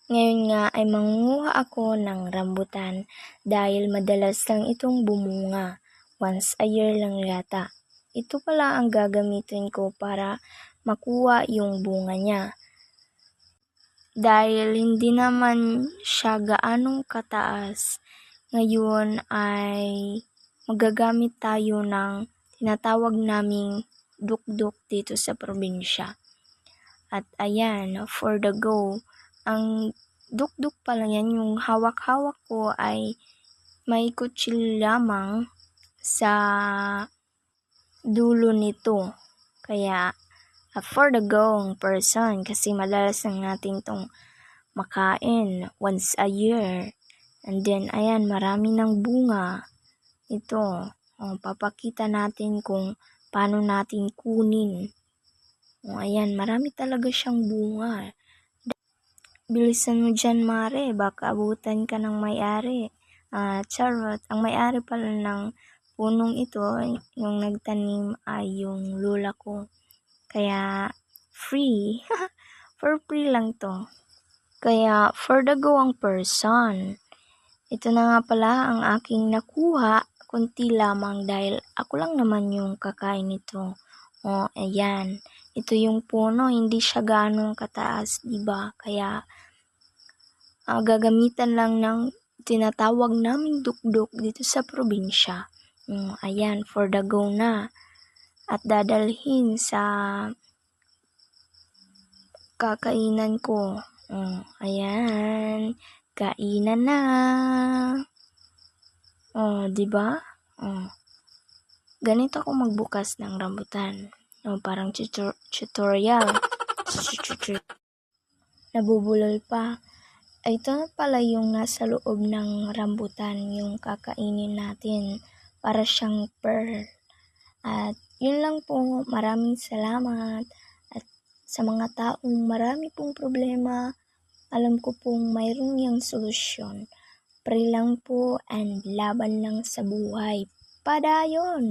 Ngayon nga ay mangunguha ako ng rambutan dahil madalas lang itong bumunga. Once a year lang yata. Ito pala ang gagamitin ko para makuha yung bunga niya. Dahil hindi naman siya gaanong kataas, ngayon ay magagamit tayo ng tinatawag naming dukduk dito sa probinsya. At ayan, for the go, ang dukduk pala yan, yung hawak-hawak ko ay may kutsilyo lamang sa dulo nito. Kaya for the go person, kasi madalas lang natin tong makain once a year. And then ayan, marami ng bunga. Ito, papakita natin kung paano natin kunin. Ayan, marami talaga siyang bunga. Bilisan mo dyan, Mare, baka abutan ka ng may-ari. Charot, ang may-ari pala ng punong ito, yung nagtanim ay yung lola ko. Kaya free, for free lang to. Kaya for the go ang person. Ito na nga pala ang aking nakuha, konti lamang dahil ako lang naman yung kakain nito. Ayan. Ito yung puno, hindi siya ganong kataas, diba? Kaya gagamitan lang ng tinatawag naming dukduk dito sa probinsya. Ayan, for the go na. At dadalhin sa kakainan ko. Ayan, kainan na. Diba? Ganito ako magbukas ng rambutan. Parang tutorial. Nabubulol pa. Ito na pala yung nasa loob ng rambutan, yung kakainin natin para siyang pearl. At yun lang po, maraming salamat. At sa mga taong marami pong problema, alam ko pong mayroon yang solusyon. Pray lang po and laban lang sa buhay. Padayon!